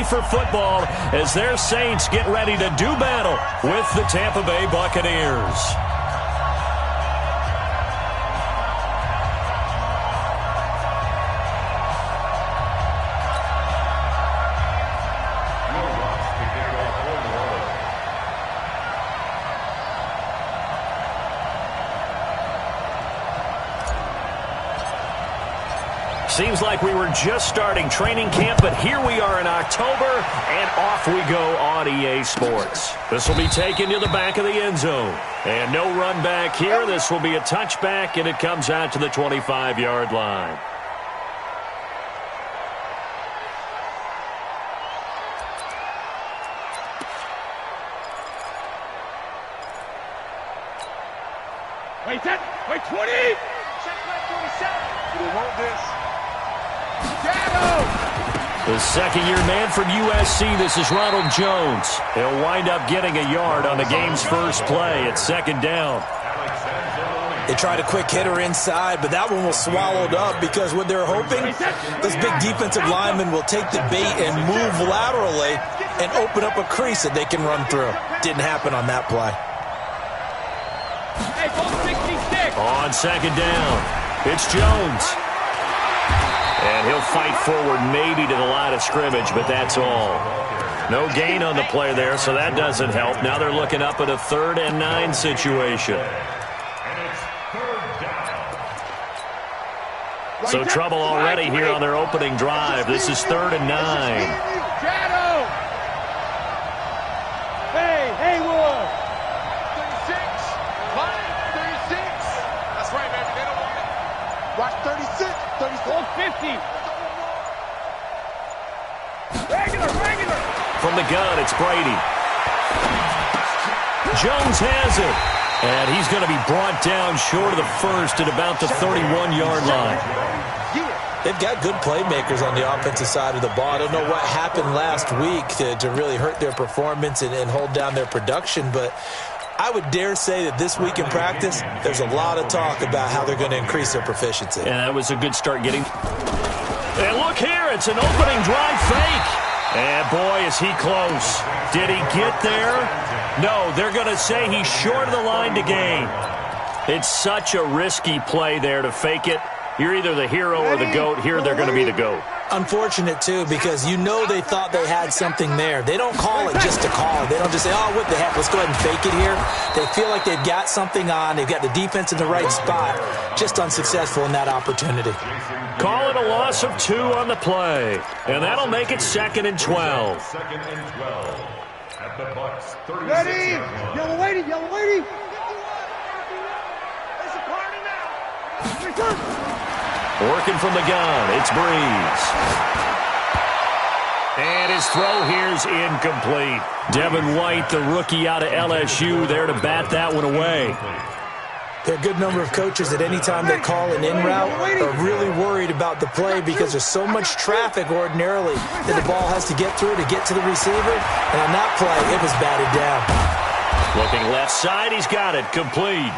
for football as their Saints get ready to do battle with the Tampa Bay Buccaneers. Seems like we were just starting training camp, but here we are in October, and off we go on EA Sports. This will be taken to the back of the end zone. And no run back here. This will be a touchback, and it comes out to the 25-yard line. Wait, 20! Check back 27! We want this. The second-year man from USC, this is Ronald Jones. He'll wind up getting a yard on the game's first play at second down. They tried a quick hitter inside, but that one was swallowed up because what they're hoping, this big defensive lineman will take the bait and move laterally and open up a crease that they can run through. Didn't happen on that play. On second down, it's Jones. And he'll fight forward maybe to the line of scrimmage, but that's all. No gain on the play there, so that doesn't help. Now they're looking up at a 3rd and 9 situation. So trouble already here on their opening drive. This is 3rd and 9. Hey, Haywood! 36, 36. That's right, baby. They don't want it. Watch 36, 34, 50. Regular. From the gun, it's Brady. Jones has it. And he's going to be brought down short of the first at about the 31-yard line. They've got good playmakers on the offensive side of the ball. I don't know what happened last week to really hurt their performance and hold down their production, but I would dare say that this week in practice, there's a lot of talk about how they're going to increase their proficiency. And that was a good start getting. And look here, it's an opening drive fake. And boy, is he close. Did he get there? No, they're going to say he's short of the line to gain. It's such a risky play there to fake it. You're either the hero or the GOAT. Here they're going to be the GOAT. Unfortunate, too, because you know they thought they had something there. They don't call it just to call it. They don't just say, oh, what the heck, let's go ahead and fake it here. They feel like they've got something on. They've got the defense in the right spot. Just unsuccessful in that opportunity. Call it a loss of 2 on the play. And that'll make it 2nd and 12. Second and 12 at the Bucs 36. Ready? Yellow lady. There's a party now. Return. Working from the gun, it's Breeze. And his throw here's incomplete. Devin White, the rookie out of LSU, there to bat that one away. There are a good number of coaches at any time they call an in route are really worried about the play because there's so much traffic ordinarily that the ball has to get through to get to the receiver. And on that play, it was batted down. Looking left side, he's got it, complete.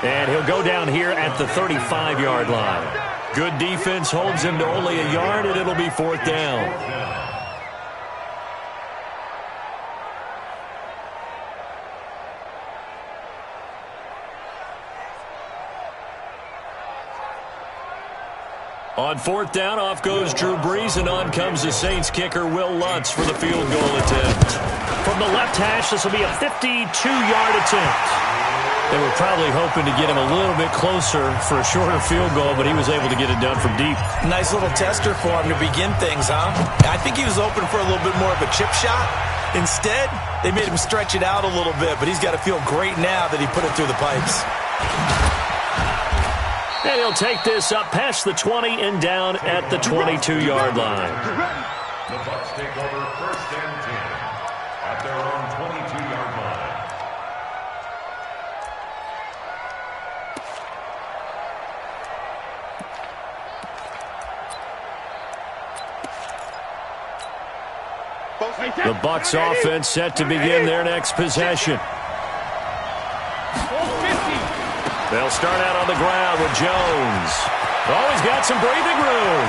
And he'll go down here at the 35-yard line. Good defense holds him to only a yard, and it'll be 4th down. On 4th down, off goes Drew Brees, and on comes the Saints kicker, Will Lutz, for the field goal attempt. From the left hash, this will be a 52-yard attempt. They were probably hoping to get him a little bit closer for a shorter field goal, but he was able to get it done from deep. Nice little tester for him to begin things, huh? I think he was open for a little bit more of a chip shot. Instead, they made him stretch it out a little bit, but he's got to feel great now that he put it through the pipes. And he'll take this up past the 20 and down at the 22-yard line. The Bucs take over 1st and 10 at their own 22-yard line. The Bucs offense set to begin their next possession. They'll start out on the ground with Jones. Oh, he's got some breathing room.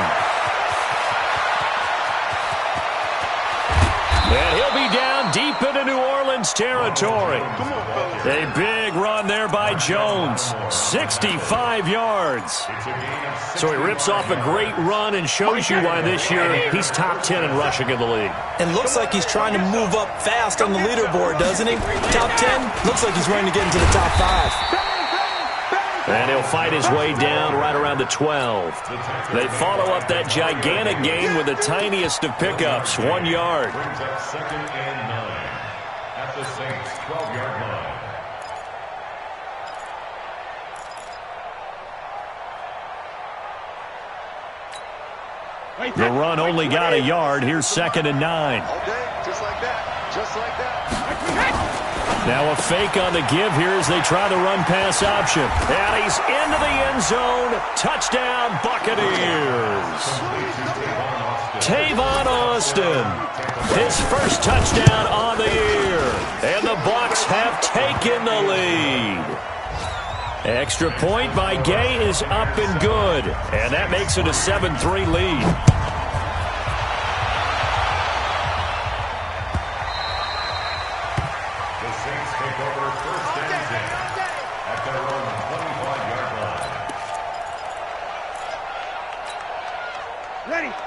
Browns territory. A big run there by Jones. 65 yards. So he rips off a great run and shows you why this year he's top 10 in rushing in the league. And looks like he's trying to move up fast on the leaderboard, doesn't he? Top 10, looks like he's running to get into the top 5. And he'll fight his way down right around the 12. They follow up that gigantic gain with the tiniest of pickups, 1 yard. Brings up 2nd and 9 at the Saints' 12-yard line. The run only got a yard. Here's 2nd and 9. All day, just like that. Just like that. Now a fake on the give here as they try the run-pass option. And he's into the end zone. Touchdown, Buccaneers. Tavon Austin. His first touchdown on the year. And the Bucs have taken the lead. Extra point by Gay is up and good. And that makes it a 7-3 lead.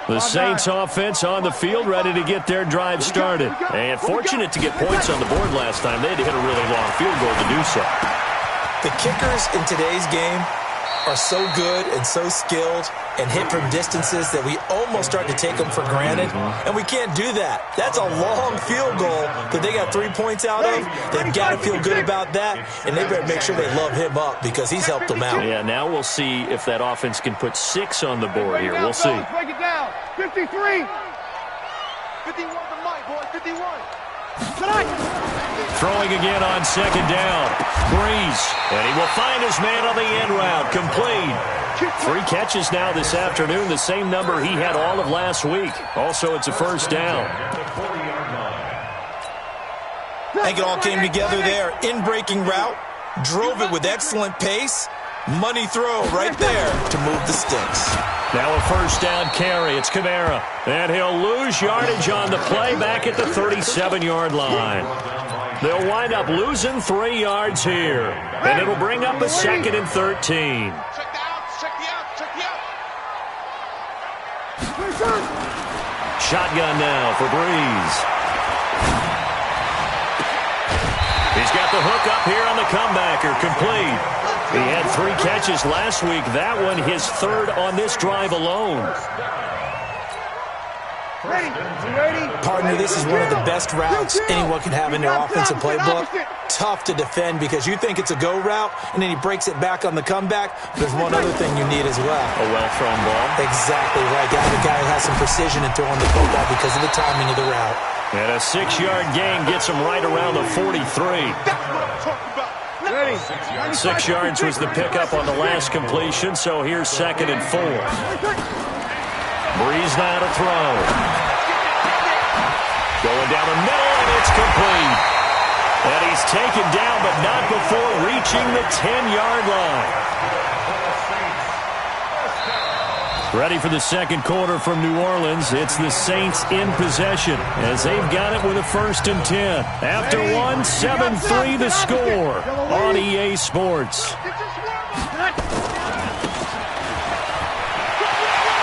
The Saints offense on the field, ready to get their drive started. And fortunate to get points on the board last time. They had to hit a really long field goal to do so. The kickers in today's game are so good and so skilled and hit from distances that we almost start to take them for granted. And we can't do that. That's a long field goal that they got 3 points out of. They've got to feel good about that, and they better make sure they love him up because he's helped them out. Yeah, now we'll see if that offense can put 6 on the board here. We'll see. Break it down. 53. 51 to Mike, boys. 51. Throwing again on 2nd down. Breeze. And he will find his man on the end route. Complete. 3 catches now this afternoon, the same number he had all of last week. Also, it's a first down. I think it all came together there. In-breaking route. Drove it with excellent pace. Money throw right there to move the sticks. Now a first down carry. It's Kamara. And he'll lose yardage on the play back at the 37-yard line. They'll wind up losing 3 yards here. And it'll bring up a 2nd and 13. Check the out. Check the out. Check the out. Shotgun now for Breeze. He's got the hook up here on the comebacker. Complete. He had 3 catches last week. That one his 3rd on this drive alone. Partner, this is one of the best routes anyone can have in their offensive playbook. Tough to defend because you think it's a go route, and then he breaks it back on the comeback. There's one other thing you need as well. A well-thrown ball. Exactly right. Got a guy who has some precision in throwing the football because of the timing of the route. And a 6-yard gain gets him right around the 43. 6 yards was the pickup on the last completion, so here's 2nd and 4. Breeze now to throw. Going down the middle, and it's complete. And he's taken down, but not before reaching the 10-yard line. Ready for the second quarter from New Orleans. It's the Saints in possession as they've got it with a 1st and 10. After one, 7-3 the score on EA Sports.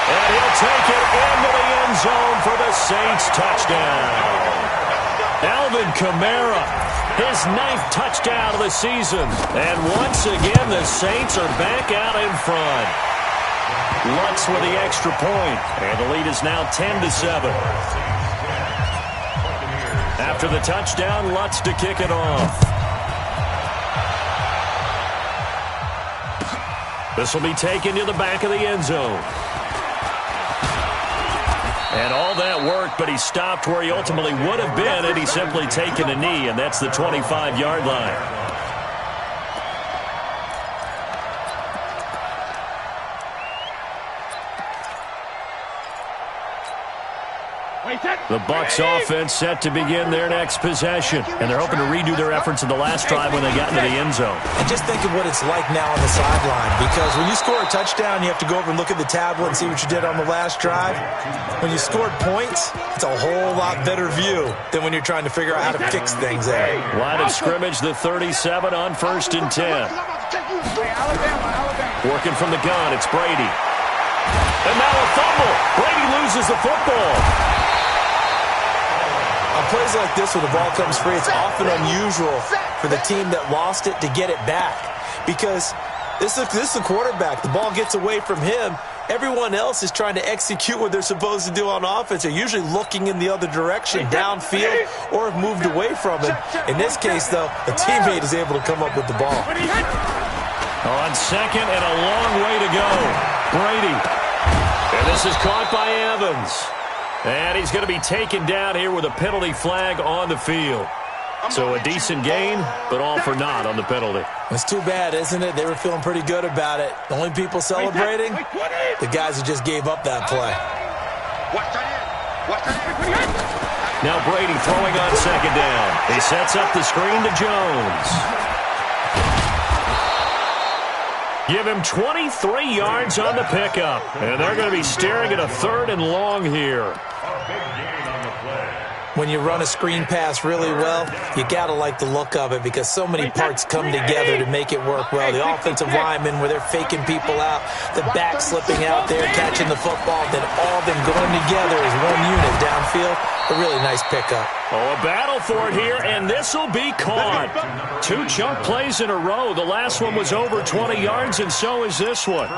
And he'll take it into the end zone for the Saints touchdown. Alvin Kamara, his 9th touchdown of the season. And once again, the Saints are back out in front. Lutz with the extra point, and the lead is now 10-7. After the touchdown, Lutz to kick it off. This will be taken to the back of the end zone. And all that worked, but he stopped where he ultimately would have been had he simply taken a knee, and that's the 25-yard line. Wait, set. The Bucs offense set to begin their next possession, and they're hoping to redo their efforts in the last drive when they got into the end zone. And just think of what it's like now on the sideline, because when you score a touchdown, you have to go over and look at the tablet and see what you did on the last drive. When you scored points, it's a whole lot better view than when you're trying to figure out how to fix things there. Line of scrimmage, the 37 on 1st and 10. Working from the gun, it's Brady. And now a fumble. Brady loses the football. On plays like this, when the ball comes free, it's often unusual for the team that lost it to get it back, because this is the quarterback. The ball gets away from him. Everyone else is trying to execute what they're supposed to do on offense. They're usually looking in the other direction, downfield, or have moved away from him. In this case, though, a teammate is able to come up with the ball. On second and a long way to go. Brady. And this is caught by Evans. And he's going to be taken down here with a penalty flag on the field. So a decent gain, but all for naught on the penalty. It's too bad, isn't it? They were feeling pretty good about it. The only people celebrating, the guys who just gave up that play. Now Brady throwing on second down. He sets up the screen to Jones. Give him 23 yards on the pickup. And they're going to be staring at a 3rd and long here. When you run a screen pass really well, you got to like the look of it, because so many parts come together to make it work well. The offensive linemen, where they're faking people out, the back slipping out there, catching the football, then all of them going together as one unit downfield. A really nice pickup. Oh, a battle for it here, and this will be caught. 2 chunk plays in a row. The last one was over 20 yards, and so is this one.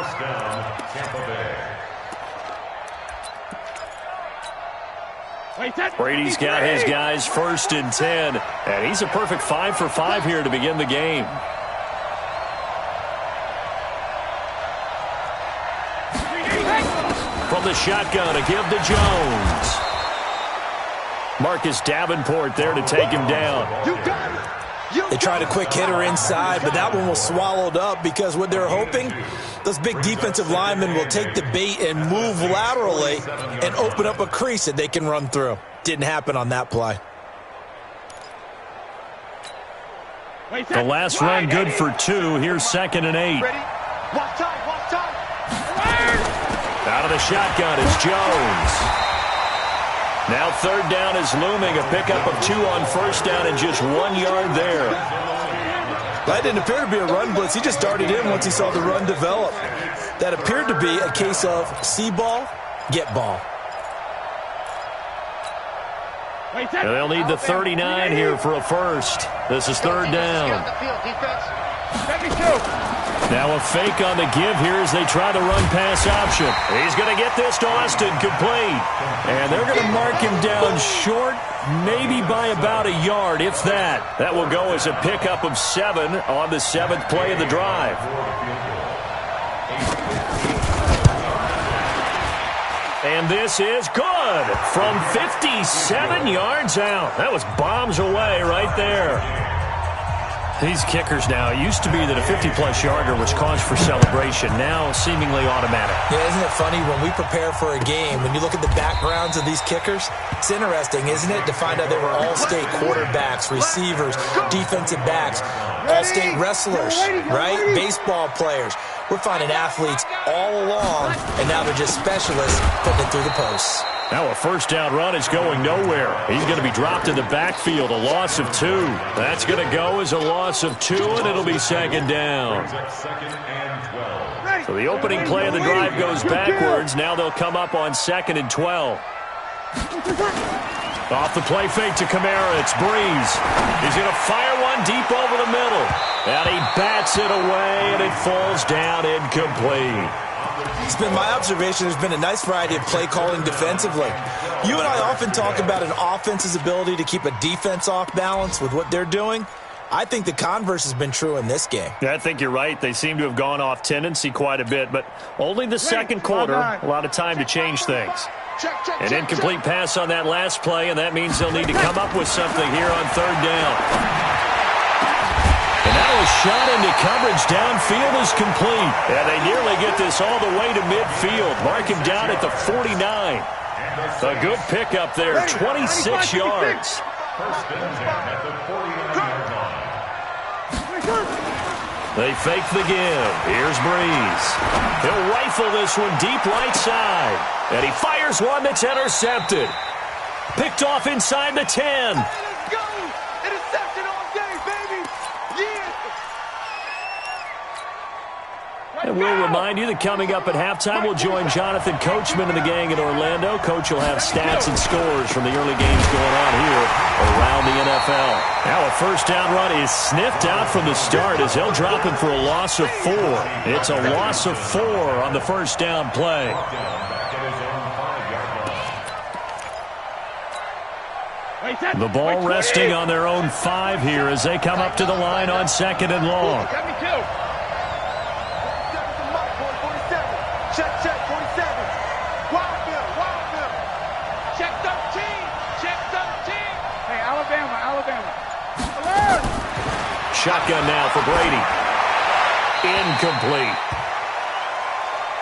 Brady's got his guys 1st and 10, and he's a perfect 5 for 5 here to begin the game. From the shotgun, a give to Jones. Marcus Davenport there to take him down. They tried a quick hitter inside, but that one was swallowed up, because what they're hoping, those big defensive linemen will take the bait and move laterally and open up a crease that they can run through. Didn't happen on that play. The last run good for 2. Here's 2nd and 8. Out of the shotgun is Jones. Now 3rd down is looming. A pickup of 2 on 1st down and just 1 yard there. That didn't appear to be a run blitz. He just darted in once he saw the run develop. That appeared to be a case of see ball, get ball. And they'll need the 39 here for a first. This is 3rd down. Now a fake on the give here as they try the run pass option. He's going to get this to Austin complete. And they're going to mark him down short, maybe by about a yard, if that. That will go as a pickup of 7 on the 7th play of the drive. And this is good from 57 yards out. That was bombs away right there. These kickers now, it used to be that a 50-plus yarder was cause for celebration, now seemingly automatic. Yeah, isn't it funny when we prepare for a game, when you look at the backgrounds of these kickers, it's interesting, isn't it, to find out they were all-state quarterbacks, receivers, defensive backs, all-state wrestlers, right? Baseball players. We're finding athletes all along, and now they're just specialists putting it through the posts. Now a 1st down run is going nowhere. He's going to be dropped in the backfield, a loss of 2. That's going to go as a loss of 2, and it'll be 2nd down. So the opening play of the drive goes backwards. Now they'll come up on 2nd and 12. Off the play fake to Kamara, it's Breeze. He's going to fire one deep over the middle. And he bats it away, and it falls down incomplete. It's been my observation there's been a nice variety of play calling defensively. You and I often talk about an offense's ability to keep a defense off balance with what they're doing. I think the converse has been true in this game. Yeah, I think you're right. They seem to have gone off tendency quite a bit, but only the 2nd quarter, a lot of time to change things. An incomplete pass on that last play, and that means they'll need to come up with something here on 3rd down. And now a shot into coverage downfield is complete. And they nearly get this all the way to midfield. Mark him down at the 49. A good pickup there, 26 yards. First and 10 at the 49-yard line. They fake the give. Here's Breeze. He'll rifle this one deep right side. And he fires one that's intercepted. Picked off inside the 10. Let's go! Interception all day, baby! Yeah! And we'll remind you that coming up at halftime, we'll join Jonathan Coachman and the gang in Orlando. Coach will have stats and scores from the early games going on here around the NFL. Now a first down run is sniffed out from the start as they'll drop him for a loss of 4. It's a loss of 4 on the first down play. The ball resting on their own 5 here as they come up to the line on 2nd and long. Check, 47. Wildville. Check 13. Hey, Alabama. Alert! Shotgun now for Brady. Incomplete.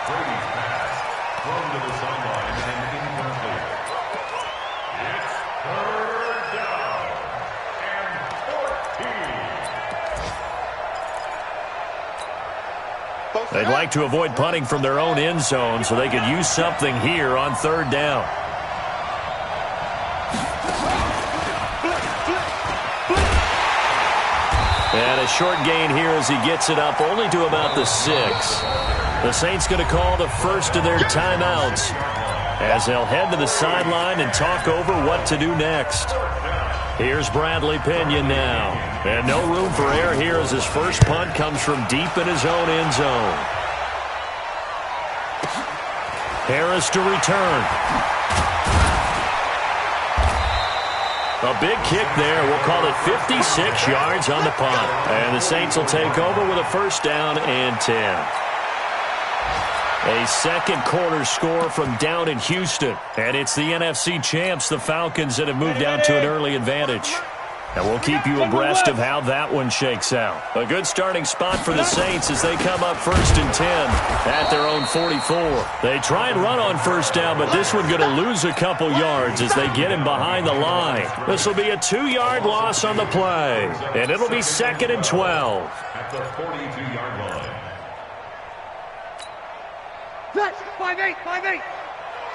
Brady's pass thrown to the sideline and incomplete. It's third down and 14. They'd like to avoid punting from their own end zone so they could use something here on 3rd down. And a short gain here as he gets it up only to about the 6. The Saints going to call the first of their timeouts as they'll head to the sideline and talk over what to do next. Here's Bradley Pinion now. And no room for error here as his first punt comes from deep in his own end zone. Harris to return. A big kick there. We'll call it 56 yards on the punt. And the Saints will take over with a first down and 10. A second quarter score from down in Houston. And it's the NFC champs, the Falcons, that have moved down to an early advantage. And we'll keep you abreast of how that one shakes out. A good starting spot for the Saints as they come up 1st and 10 at their own 44. They try and run on first down, but this one going to lose a couple yards as they get him behind the line. This will be a 2-yard loss on the play, and it'll be 2nd and 12. At the 42-yard line. Touch, 5-8.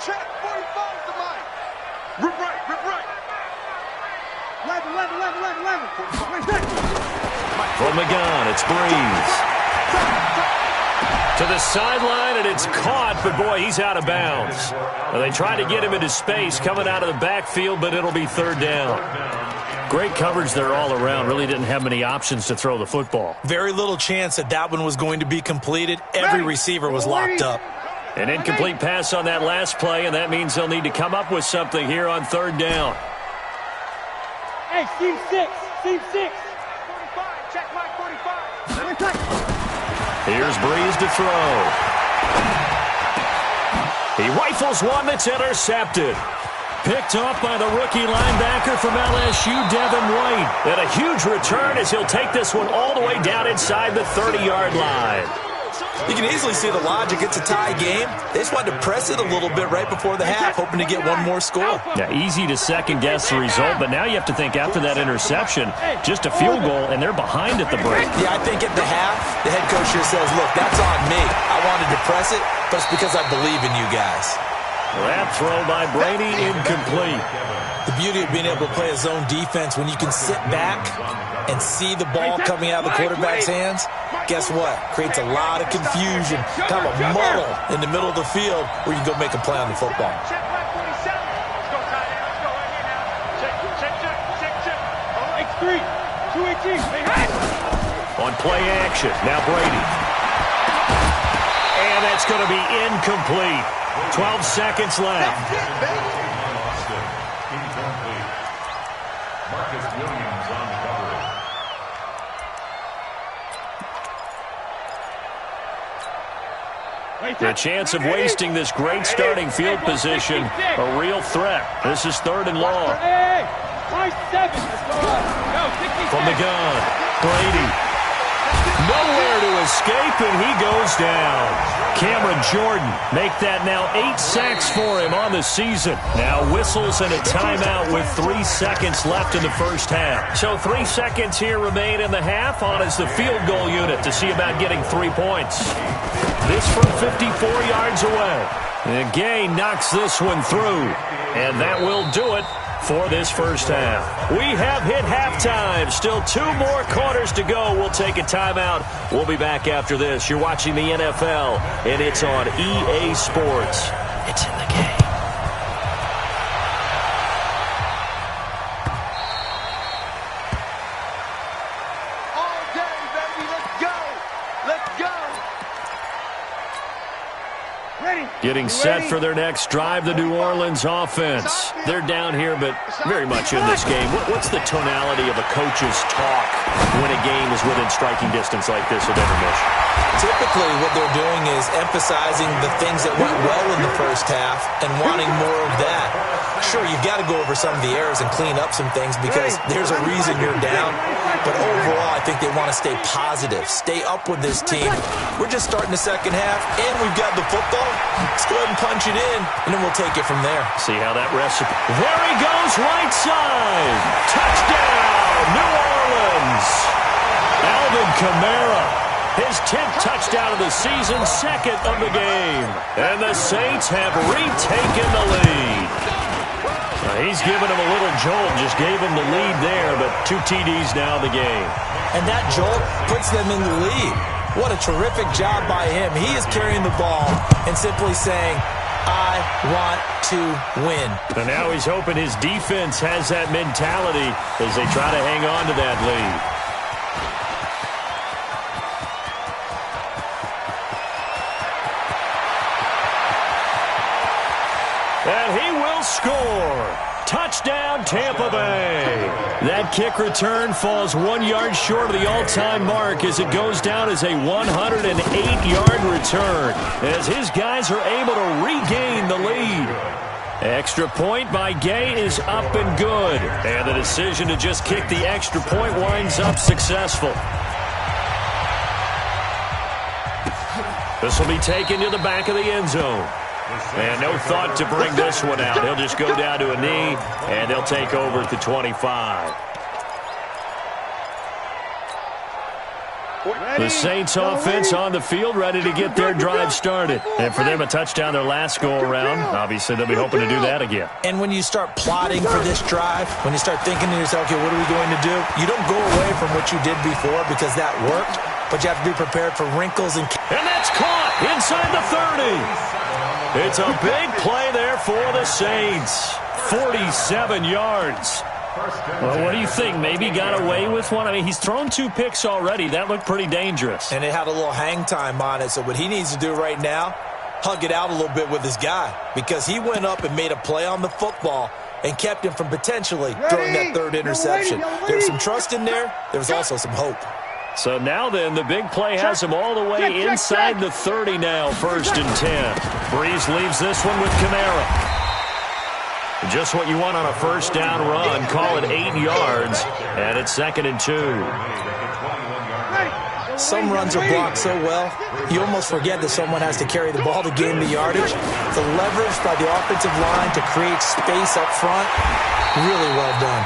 Check, 45 to mine. Rip right. 11. From the gun, it's Breeze. To the sideline, and it's caught, but boy, he's out of bounds. Well, they tried to get him into space coming out of the backfield, but it'll be 3rd down. Great coverage there all around. Really didn't have many options to throw the football. Very little chance that one was going to be completed. Every receiver was locked up. An incomplete pass on that last play, and that means they'll need to come up with something here on 3rd down. Hey, Steve 6. 45, check mark 45. Here's Breeze to throw. He rifles one that's intercepted. Picked off by the rookie linebacker from LSU, Devin White. And a huge return as he'll take this one all the way down inside the 30-yard line. You can easily see the logic. It's a tie game. They just wanted to press it a little bit right before the half, hoping to get one more score. Yeah, easy to second-guess the result, but now you have to think after that interception, just a field goal, and they're behind at the break. Yeah, I think at the half, the head coach here says, look, that's on me. I wanted to press it, but it's because I believe in you guys. That throw by Brady, incomplete. The beauty of being able to play a zone defense when you can sit back and see the ball coming out of the quarterback's hands, guess what? Creates a lot of confusion, kind of a muddle in the middle of the field where you can go make a play on the football. Check. X3, 218. On play action, now Brady. And that's going to be incomplete. 12 seconds left. Incomplete. Marcus Williams on the coverage. The chance of wasting this great starting field position, a real threat. This is 3rd and long. Hey, 7. From the gun, Brady. Nowhere to escape, and he goes down. Cameron Jordan make that now 8 sacks for him on the season. Now whistles and a timeout with 3 seconds left in the first half. So 3 seconds here remain in the half. On is the field goal unit to see about getting 3 points. This from 54 yards away. And Gay knocks this one through. And that will do it for this first half. We have hit halftime. Still 2 more quarters to go. We'll take a timeout. We'll be back after this. You're watching the NFL, and it's on EA Sports. It's in the game. All day, baby. Let's go. Let's go. Ready. Getting set for their next drive, the New Orleans offense. They're down here, but very much in this game. What's the tonality of a coach's talk when a game is within striking distance like this at intermission? Typically, what they're doing is emphasizing the things that went well in the first half and wanting more of that. Sure, you've got to go over some of the errors and clean up some things because there's a reason you're down. But overall, I think they want to stay positive, stay up with this team. We're just starting the second half, and we've got the football. Let's go ahead and punch it in, and then we'll take it from there. See how that recipe. There he goes, right side. Touchdown, New Orleans. Alvin Kamara. His 10th touchdown of the season, 2nd of the game. And the Saints have retaken the lead. He's given him a little jolt, just gave him the lead there, but 2 TDs now in the game. And that jolt puts them in the lead. What a terrific job by him. He is carrying the ball and simply saying, I want to win. And now he's hoping his defense has that mentality as they try to hang on to that lead. And he will score. Touchdown, Tampa Bay. That kick return falls 1 yard short of the all-time mark as it goes down as a 108-yard return as his guys are able to regain the lead. Extra point by Gay is up and good. And the decision to just kick the extra point winds up successful. This will be taken to the back of the end zone. And no thought to bring this one out. He'll just go down to a knee, and they'll take over at the 25. The Saints offense on the field, ready to get their drive started. And for them, a touchdown their last go-around. Obviously, they'll be hoping to do that again. And when you start plotting for this drive, when you start thinking to yourself, okay, what are we going to do? You don't go away from what you did before because that worked, but you have to be prepared for wrinkles. And that's caught inside the 30. It's a big play there for the Saints. 47 yards. Well, what do you think? Maybe got away with one? I mean, he's thrown 2 picks already. That looked pretty dangerous. And it had a little hang time on it. So what he needs to do right now, hug it out a little bit with his guy. Because he went up and made a play on the football and kept him from potentially throwing that 3rd interception. There's some trust in there. There's also some hope. So now then, the big play has him all the way inside the 30 now, 1st and 10. Breeze leaves this one with Kamara. Just what you want on a first down run. Call it 8 yards, and it's 2nd and 2. Some runs are blocked so well, you almost forget that someone has to carry the ball to gain the yardage. The leverage by the offensive line to create space up front, really well done.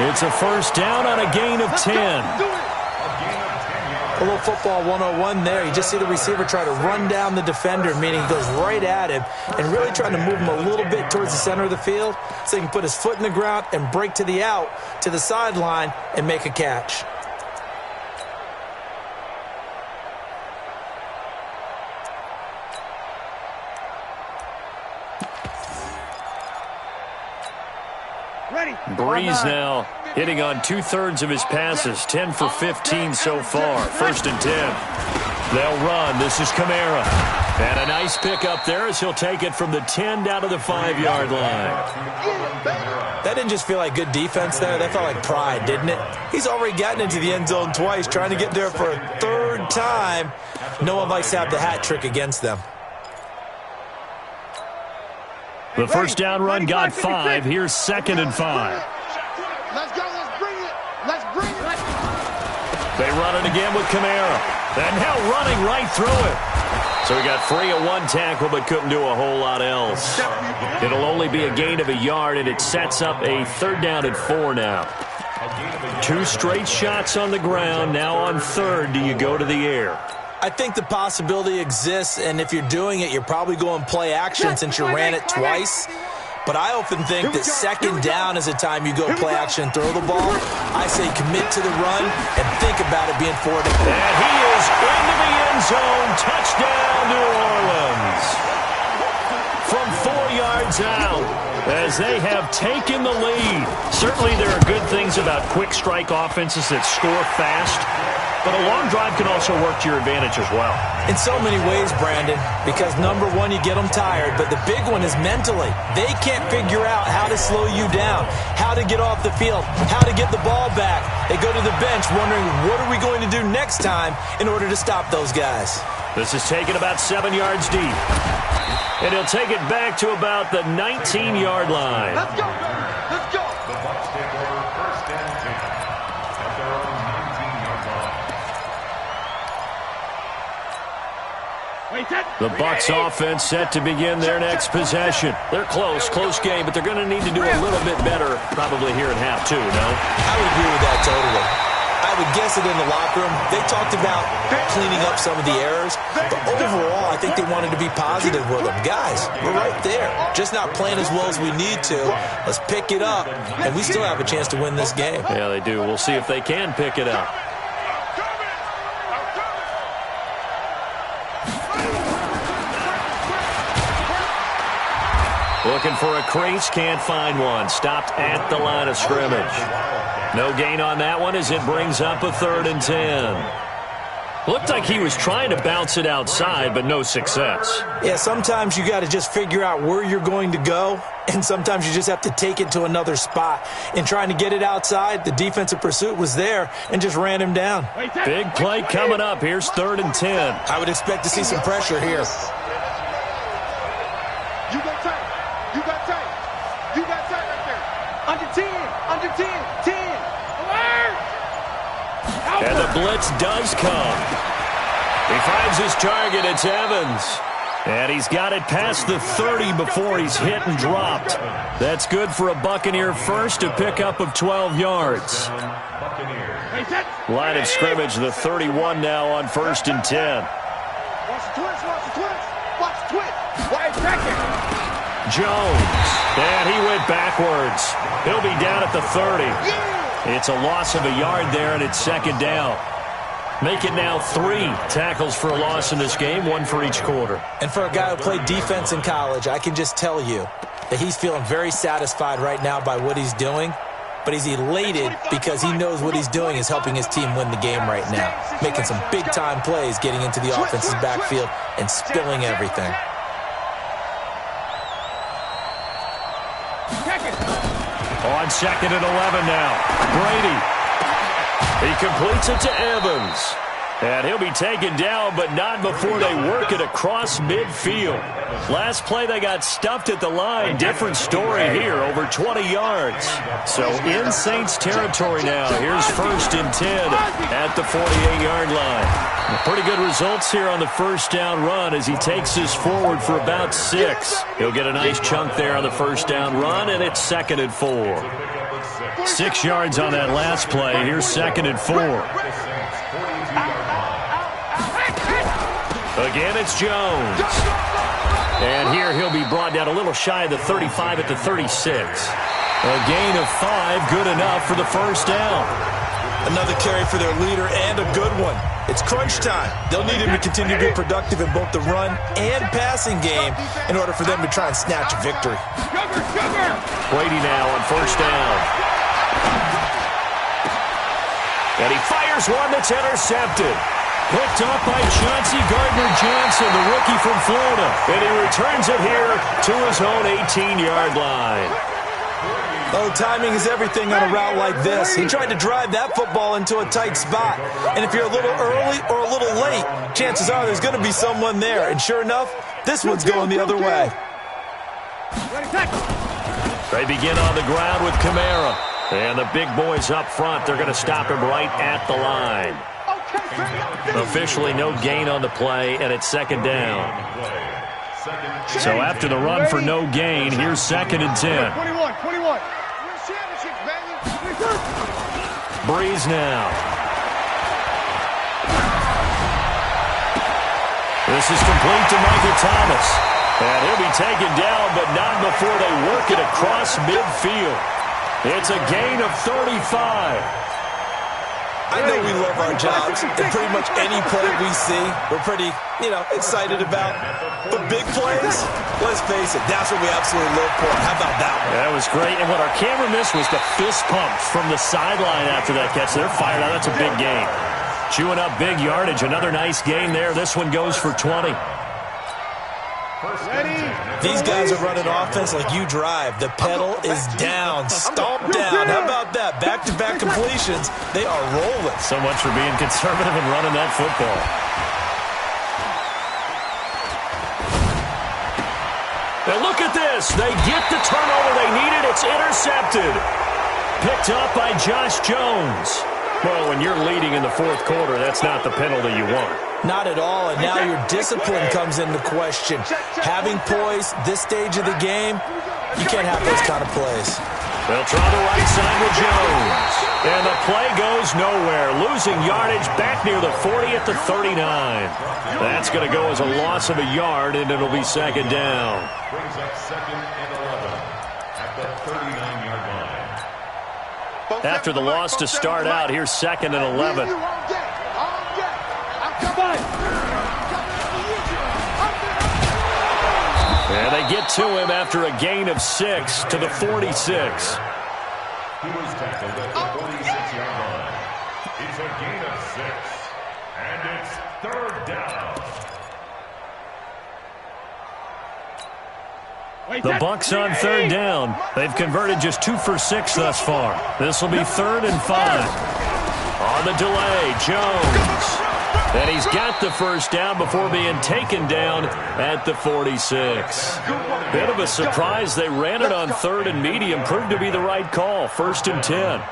It's a first down on a gain of 10. A little football 101 there. You just see the receiver try to run down the defender, meaning he goes right at him and really trying to move him a little bit towards the center of the field so he can put his foot in the ground and break to the out, to the sideline, and make a catch. Breeze now hitting on 2/3 of his passes, 10 for 15 so far. 1st and 10. They'll run. This is Kamara. And a nice pick up there as he'll take it from the 10 down to the 5-yard line. That didn't just feel like good defense there. That felt like pride, didn't it? He's already gotten into the end zone twice, trying to get there for a 3rd time. No one likes to have the hat trick against them. The first down run got 5. Here's 2nd and 5. Let's go. Let's bring it. Let's bring it. They run it again with Kamara. And now running right through it. So he got free of one tackle but couldn't do a whole lot else. It'll only be a gain of a yard, and it sets up a 3rd down and 4 now. 2 straight shots on the ground. Now on 3rd, do you go to the air? I think the possibility exists, and if you're doing it, you're probably going play action since you ran it twice. But I often think that 2nd down is the time you go play action and throw the ball. I say commit to the run and think about it being 4 down. And he is into the end zone. Touchdown, New Orleans. From 4 yards out, as they have taken the lead. Certainly there are good things about quick strike offenses that score fast, but a long drive can also work to your advantage as well. In so many ways, Brandon, because number one, you get them tired, but the big one is mentally. They can't figure out how to slow you down, how to get off the field, how to get the ball back. They go to the bench wondering, what are we going to do next time in order to stop those guys? This is taken about 7 yards deep. And he'll take it back to about the 19-yard line. Let's go, let's go. The Bucs take over 1st and 10 at their own 19-yard line. The Bucs offense set to begin their next possession. They're close game, but they're going to need to do a little bit better probably here at half 2, no? I would agree with that totally. I would guess it in the locker room. They talked about cleaning up some of the errors, but overall, I think they wanted to be positive with them. Guys, we're right there. Just not playing as well as we need to. Let's pick it up, and we still have a chance to win this game. Yeah, they do. We'll see if they can pick it up. Looking for a crease, can't find one. Stopped at the line of scrimmage. No gain on that one as it brings up a 3rd and 10. Looked like he was trying to bounce it outside, but no success. Yeah, sometimes you got to just figure out where you're going to go, and sometimes you just have to take it to another spot. In trying to get it outside, the defensive pursuit was there and just ran him down. Big play coming up. Here's 3rd and 10. I would expect to see some pressure here. You got tight. You got tight. You got tight right there. Under 10. Under 10. 10. Alert! And the blitz does come. He finds his target. It's Evans. And he's got it past the 30 before he's hit and dropped. That's good for a Buccaneer first to pick up of 12 yards. Line of scrimmage, the 31 now on 1st and 10. Watch the twist. Watch the twist. Watch the twist. Wide back. Jones, and he went backwards. He'll be down at the 30. It's a loss of a yard there, and it's 2nd down. Make it now 3 tackles for a loss in this game, 1 for each quarter. And for a guy who played defense in college, I can just tell you that he's feeling very satisfied right now by what he's doing, but he's elated because he knows what he's doing is helping his team win the game right now, making some big-time plays, getting into the offense's backfield and spilling everything. On 2nd and 11 now. Brady. He completes it to Evans. And he'll be taken down, but not before they work it across midfield. Last play, they got stuffed at the line. Different story here, over 20 yards. So in Saints territory now. Here's 1st and 10 at the 48-yard line. Pretty good results here on the 1st down run as he takes this forward for about 6. He'll get a nice chunk there on the 1st down run, and it's 2nd and 4. 6 yards on that last play. Here's 2nd and 4. Again, it's Jones. And here he'll be brought down a little shy of the 35 at the 36. A gain of 5, good enough for the 1st down. Another carry for their leader and a good one. It's crunch time. They'll need him to continue to be productive in both the run and passing game in order for them to try and snatch a victory. Brady now on 1st down. And he fires one that's intercepted. Picked up by Chauncey Gardner-Johnson, the rookie from Florida. And he returns it here to his own 18-yard line. Oh, timing is everything on a route like this. He tried to drive that football into a tight spot. And if you're a little early or a little late, chances are there's going to be someone there. And sure enough, this one's going the other way. They begin on the ground with Kamara. And the big boys up front, they're going to stop him right at the line. Officially no gain on the play, and it's second down. So after the run for no gain, here's 2nd and 10. 21. Breeze now. This is complete to Michael Thomas. And he'll be taken down, but not before they work it across midfield. It's a gain of 35. I know we love our jobs, and pretty much any play we see, we're pretty, excited about. But big plays, let's face it, that's what we absolutely live for. How about that one? That was great, and what our camera missed was the fist pump from the sideline after that catch. They're fired out. That's a big gain. Chewing up big yardage. Another nice gain there. This one goes for 20. These guys are running offense like you drive. The pedal is down, stomp down. How about that? Back-to-back completions. They are rolling. So much for being conservative and running that football. Now look at this. They get the turnover they needed. It's intercepted. Picked up by Josh Jones. Well, when you're leading in the fourth quarter, that's not the penalty you want. Not at all, and now your discipline comes into question. Having poise this stage of the game, you can't have those kind of plays. They'll try the right side with Jones. And the play goes nowhere. Losing yardage back near the 40 at the 39. That's going to go as a loss of a yard, and it'll be second down. Brings up 2nd and 11 at the 39-yard line. After the loss to start out, here's 2nd and 11. And they get to him after a gain of 6 to the 46. He was tackled at the 46-yard line. It's a gain of 6, and it's 3rd down. The Bucs on 3rd down. They've converted just 2 for 6 thus far. This will be 3rd and 5. On the delay, Jones. And he's got the first down before being taken down at the 46. Bit of a surprise. They ran it on 3rd and medium. Proved to be the right call. 1st and 10.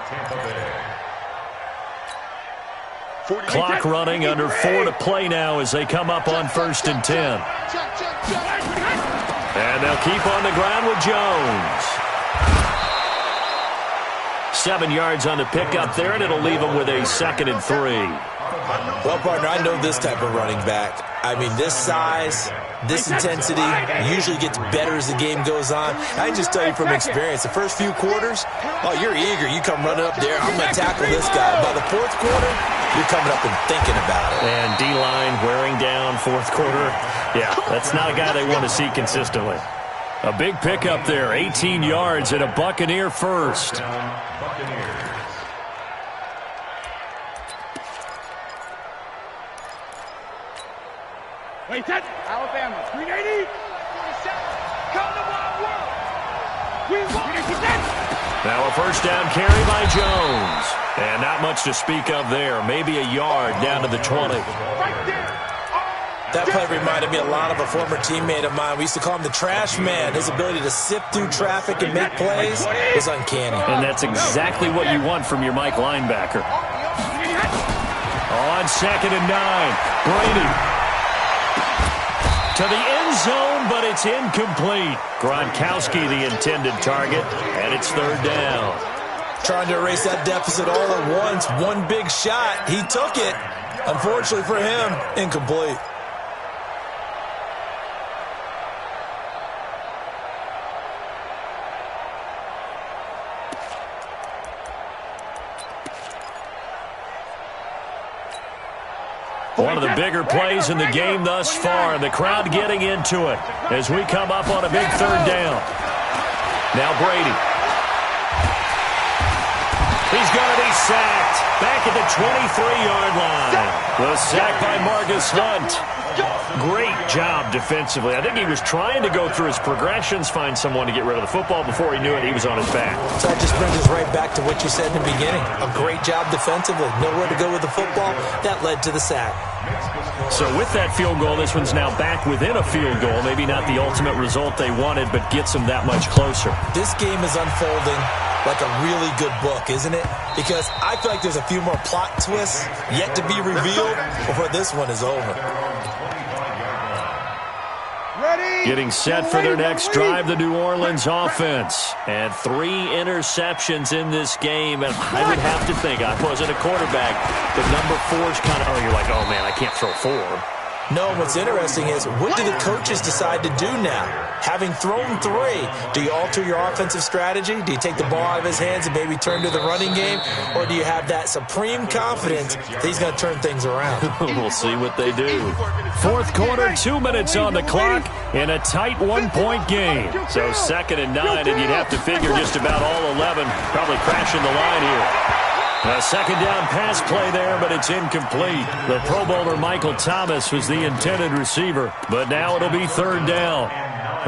Clock running, under 4 to play now as they come up on 1st and 10. And they'll keep on the ground with Jones. 7 yards on the pickup there, and it'll leave them with a 2nd and 3. Well, partner, I know this type of running back. I mean, this size, this intensity usually gets better as the game goes on. I can just tell you from experience, the first few quarters, oh, you're eager. You come running up there, I'm going to tackle this guy. By the 4th quarter, you're coming up and thinking about it. And D-line wearing down 4th quarter. Yeah, that's not a guy they want to see consistently. A big pickup there, 18 yards and a Buccaneer first. Wait, that Alabama, 380. Come to my world. We want it. Now a first down carry by Jones. And not much to speak of there. Maybe a yard down to the 20. Right there. That play reminded me a lot of a former teammate of mine. We used to call him the trash man. His ability to sift through traffic and make plays was uncanny. And that's exactly what you want from your Mike linebacker. On 2nd and 9, Brady. To the end zone, but it's incomplete. Gronkowski the intended target, and it's 3rd down. Trying to erase that deficit all at once. One big shot. He took it. Unfortunately for him, incomplete. One of the bigger plays in the game thus far, and the crowd getting into it as we come up on a big 3rd down. Now Brady. He's going to be sacked back at the 23-yard line. The sack by Marcus Hunt. Great job defensively. I think he was trying to go through his progressions, find someone to get rid of the football. Before he knew it, he was on his back. So that just brings us right back to what you said in the beginning. A great job defensively. Nowhere to go with the football. That led to the sack. So with that field goal, this one's now back within a field goal. Maybe not the ultimate result they wanted, but gets them that much closer. This game is unfolding like a really good book, isn't it? Because I feel like there's a few more plot twists yet to be revealed before this one is over. Getting set for their next drive, the New Orleans offense. And 3 interceptions in this game. And I would have to think, I wasn't a quarterback, but number 4 is kind of, oh, you're like, oh, man, I can't throw 4. No, what's interesting is, what do the coaches decide to do now? Having thrown 3, do you alter your offensive strategy? Do you take the ball out of his hands and maybe turn to the running game? Or do you have that supreme confidence that he's going to turn things around? We'll see what they do. Fourth quarter, 2 minutes on the clock in a tight 1-point game. So 2nd and 9, and you'd have to figure just about all 11 probably crashing the line here. A second down pass play there, but it's incomplete. The Pro Bowler Michael Thomas was the intended receiver, but now it'll be 3rd down.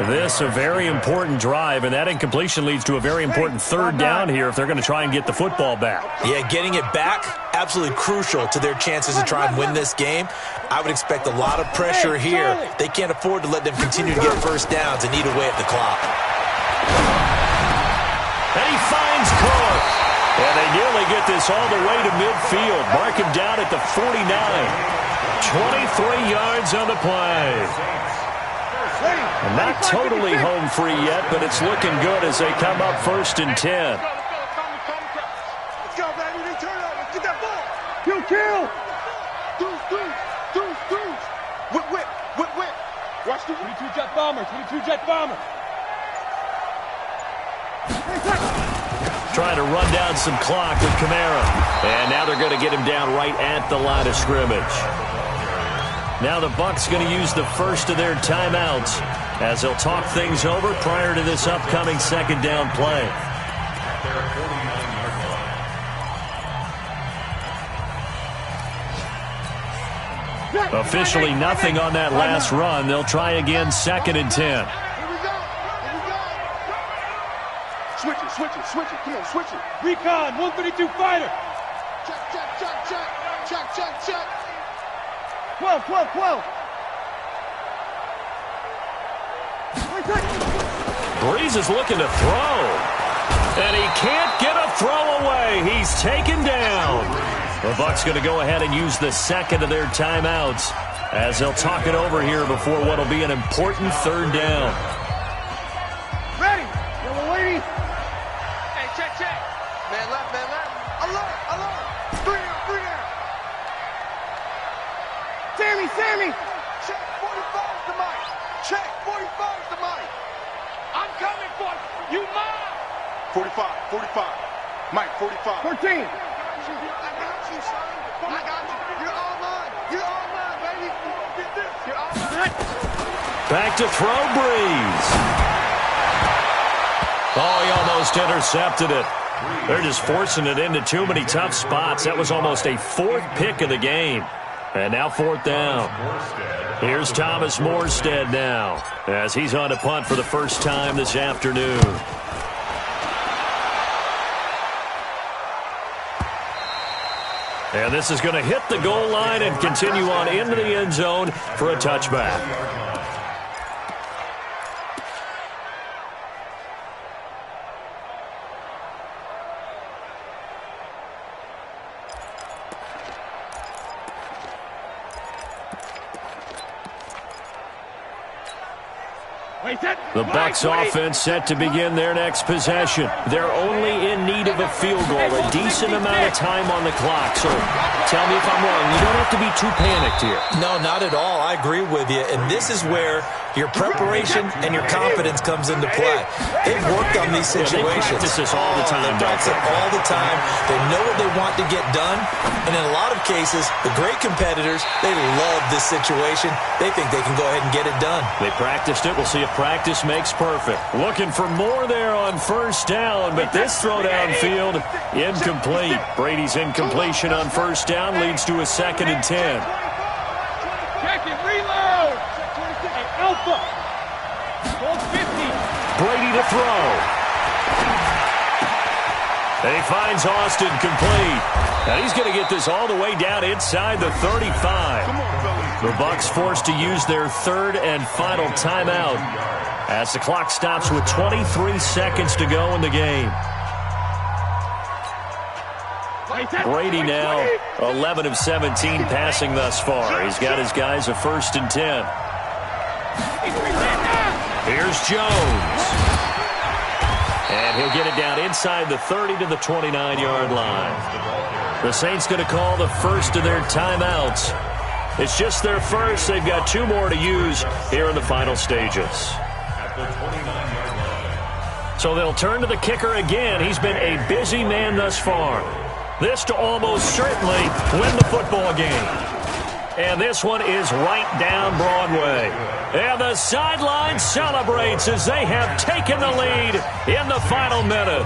This a very important drive, and that incompletion leads to a very important 3rd down here if they're going to try and get the football back. Yeah, getting it back, absolutely crucial to their chances to try and win this game. I would expect a lot of pressure here. They can't afford to let them continue to get first downs and eat away at the clock. And he finds Cook. And they nearly get this all the way to midfield. Mark him down at the 49. 23 yards on the play. And not totally home free yet, but it's looking good as they come up 1st and 10. Let's go, baby. They turn over. Get that ball. Kill. Deuce. Whip. Watch the 22 jet bomber. Trying to run down some clock with Kamara. And now they're going to get him down right at the line of scrimmage. Now the Bucs going to use the first of their timeouts as they'll talk things over prior to this upcoming 2nd down play. Officially nothing on that last run. They'll try again 2nd and 10. Switch it. Come on, switch it. Recon, 132 fighter. Check. 12. Breeze is looking to throw. And he can't get a throw away. He's taken down. The Bucs going to go ahead and use the 2nd of their timeouts as they'll talk it over here before what will be an important 3rd down. Ready. Yellow lady. Hey, check. Man left. Alert. 3 down. Sammy. Check 45's the mic. Check 45's the mic. I'm coming for you. You mine. 45. Mike, 45. 14. I got you, son. I got you. You're all mine, baby. Get this. You're all mine. Back to throw, Breeze. Oh, he almost intercepted it. They're just forcing it into too many tough spots. That was almost a 4th pick of the game. And now 4th down. Here's Thomas Morstead now as he's on to punt for the first time this afternoon. And this is going to hit the goal line and continue on into the end zone for a touchback. The Bucs offense set to begin their next possession. They're only in need of a field goal, a decent amount of time on the clock. So tell me if I'm wrong. You don't have to be too panicked here. No, not at all. I agree with you. And this is where your preparation and your confidence comes into play. They've worked on these situations. They practice this all the time. They practice it all the time. They know what they want to get done. And in a lot of cases, the great competitors, they love this situation. They think they can go ahead and get it done. They practiced it. We'll see if practice makes perfect. Looking for more there on 1st down, but this throw downfield, incomplete. Brady's incompletion on 1st down leads to a 2nd and 10. Check it, reload. Hey, Alpha. 50. Brady to throw. And he finds Austin complete. And he's going to get this all the way down inside the 35. The Bucs forced to use their 3rd and final timeout as the clock stops with 23 seconds to go in the game. Brady now 11 of 17 passing thus far. He's got his guys a 1st and 10. Here's Jones. And he'll get it down inside the 30 to the 29-yard line. The Saints going to call the first of their timeouts. It's just their first. They've got 2 more to use here in the final stages. So they'll turn to the kicker again. He's been a busy man thus far. This to almost certainly win the football game. And this one is right down Broadway. And the sideline celebrates as they have taken the lead in the final minute.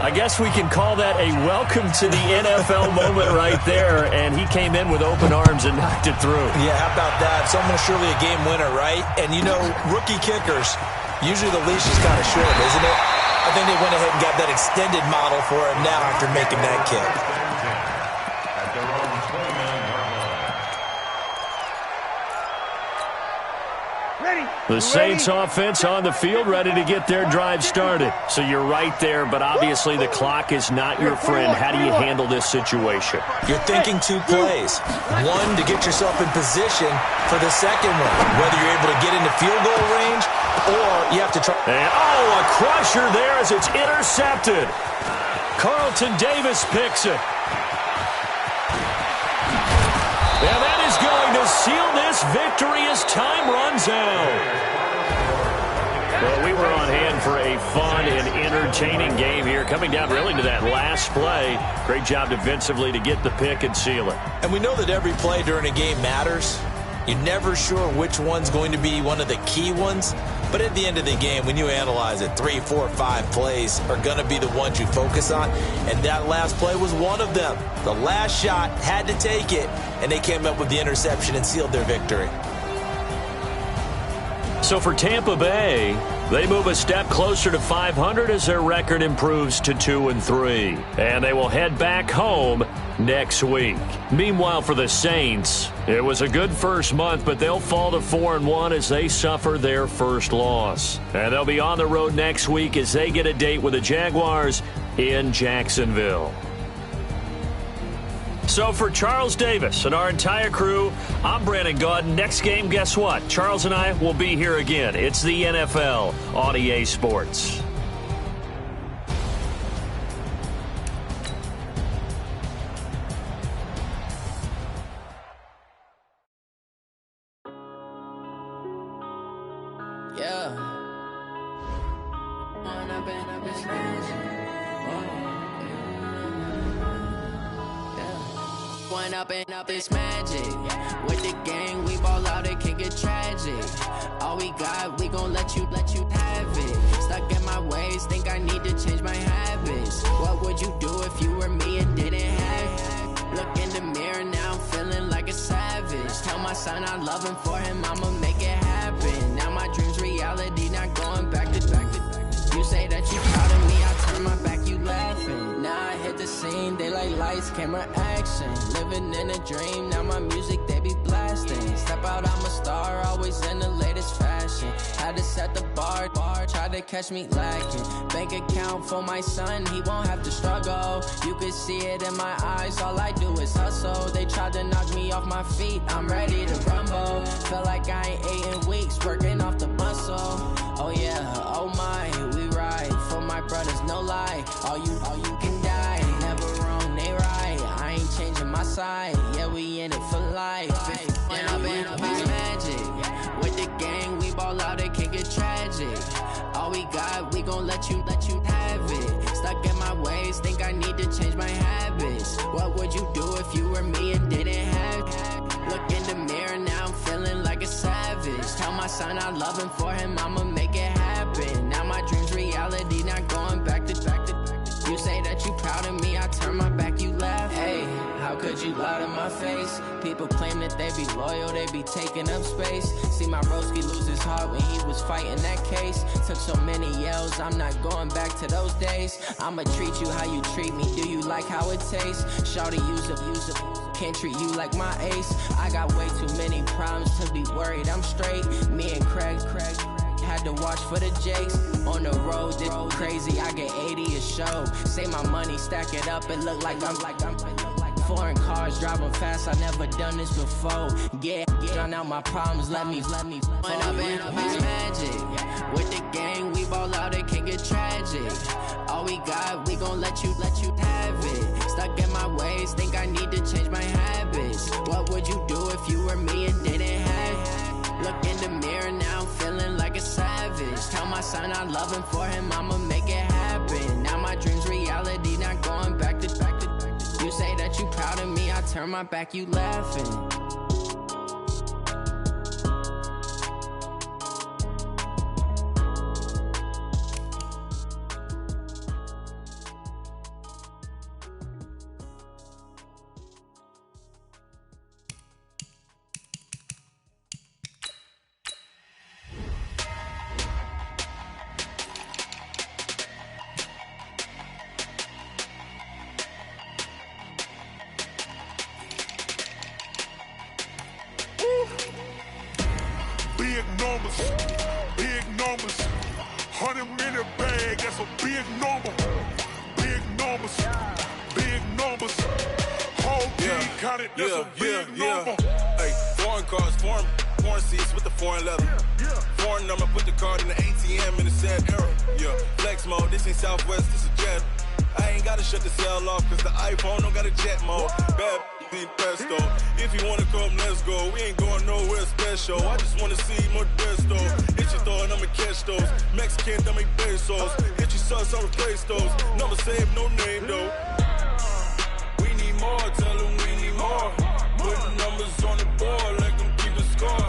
I guess we can call that a welcome to the NFL moment right there. And he came in with open arms and knocked it through. Yeah, how about that? It's almost surely a game winner, right? And, you know, rookie kickers, usually the leash is kind of short, isn't it? I think they went ahead and got that extended model for him now after making that kick. The Saints offense on the field, ready to get their drive started. So you're right there, but obviously the clock is not your friend. How do you handle this situation? You're thinking 2 plays. One, to get yourself in position for the second one, whether you're able to get into field goal range or you have to try. And, oh, a crusher there as it's intercepted. Carlton Davis picks it. And that is going to seal this victory as time runs out. Well, we were on hand for a fun and entertaining game here, coming down really to that last play. Great job defensively to get the pick and seal it. And we know that every play during a game matters. You're never sure which one's going to be one of the key ones. But at the end of the game, when you analyze it, 3, 4, 5 plays are going to be the ones you focus on. And that last play was one of them. The last shot had to take it, and they came up with the interception and sealed their victory. So for Tampa Bay, they move a step closer to 500 as their record improves to 2-3. And they will head back home next week. Meanwhile, for the Saints, it was a good first month, but they'll fall to 4-1 as they suffer their first loss. And they'll be on the road next week as they get a date with the Jaguars in Jacksonville. So for Charles Davis and our entire crew, I'm Brandon Gaudin. Next game, guess what? Charles and I will be here again. It's the NFL on EA Sports. Up it's magic. With the gang, we ball out, it can get tragic. All we got, we gon' let you have it. Stuck in my ways, think I need to change my habits. What would you do if you were me and didn't have it? Look in the mirror, now I'm feeling like a savage. Tell my son I love him, for him I'ma make it happen. Now my dream's reality, not going back to back. You say that you proud of me, I turn my back, you laughing. Now I hit the scene, they like lights, camera, action. Living in a dream, now my music, they be blasting. Step out, I'm a star, always in the latest fashion. Had to set the bar, try to catch me lacking. Bank account for my son, he won't have to struggle. You can see it in my eyes, all I do is hustle. They tried to knock me off my feet, I'm ready to rumble. Feel like I ain't ate in weeks, working off the muscle. Oh yeah, oh my, we ride for my brothers, no lie. All you can die, never wrong, they right. I ain't changing my side, yeah, we in it for life. When I've been up, it's magic. With the gang, we ball out, it can get tragic. All we got, we gon' let you have it. Stuck in my ways, think I need to change my habits. What would you do if you were me and didn't have it? Look in the mirror, now I'm feeling like a savage. Tell my son I love him, for him I'ma make it happen. Now my dream's reality, not going back to back. You say that you proud of me, I turn my back, you laugh. Hey, how could you lie to my face? People claim that they be loyal, they be taking up space. See my broski lose his heart when he was fighting that case. Took so many yells, I'm not going back to those days. I'ma treat you how you treat me, do you like how it tastes? Shawty, use up, can't treat you like my ace. I got way too many problems to be worried, I'm straight. Me and Craig had to watch for the jakes. On the road, this crazy, I get 80 a show. Say my money, stack it up, it look like I'm foreign cars, driving fast, I never done this before. Yeah, drown out my problems, let me Went up in this magic. With the gang, we ball out, it can get tragic. All we got, we gon' let you have it. Stuck in my ways, think I need to change my habits. What would you do if you were me and didn't have it? Look in the mirror now, I'm feeling like a savage. Tell my son I love him, for him I'ma make it happen. Now my dream's reality, not going back to. You say that you proud of me, I turn my back, you laughing. Big numbers, big numbers. 100-minute bag, that's a big number. Big numbers, big numbers. Whole team counted, that's a big number. Hey, foreign cars, foreign seats with the foreign leather. Foreign number, put the card in the ATM in the sad era. Yeah, flex mode, this ain't Southwest, this is Jet. I ain't gotta shut the cell off, cause the iPhone don't got a jet mode. Bad need pesto. If you wanna come, let's go. We ain't going nowhere special. I just wanna see more desto. Hit your throw and I'ma catch those. Mexican, I make pesos. Hit your sauce, I'll replace those. Number save, no name though. We need more, tell them we need more. Put numbers on the board, like them keep a score.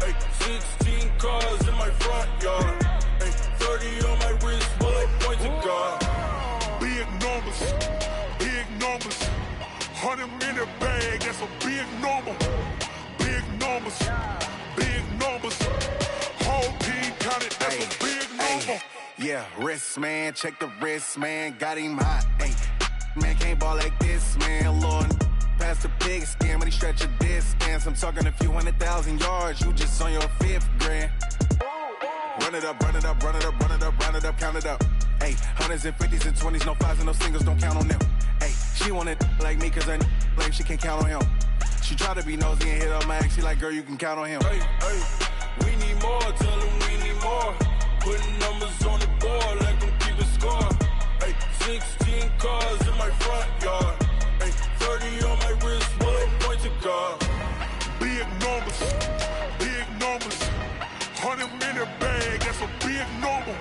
Hey, 16 cars in my front yard. Hey, 30 on my wrist, bullet point to God. Big numbers, big numbers. 100-minute bag, that's a big number. Big numbers, big numbers. Whole team counted, that's a big number. Yeah, wrist man, check the wrist man, got him hot. Ay, man can't ball like this, man. Lord, past the pig skin when he stretch a distance. I'm talking a few 100,000 yards, you just on your 5th grand. Run it up, run it up, run it up, run it up, run it up, count it up. Ay, 100s and 50s and 20s, no 5s and no singles, don't count on them. Ay, she want it like me, cause I like she can't count on him. She try to be nosy and hit up my ex, she like, girl, you can count on him. Hey, hey, we need more, tell them we need more. Putting numbers on the board, like them keep a score. Hey, 16 cars in my front yard. Hey, 30 on my wrist, bullet point to God. Big numbers, big numbers. 100-minute bag, that's a big number.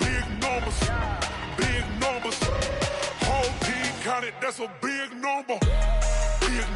Big numbers, big numbers. Whole team counted, that's a big number. Big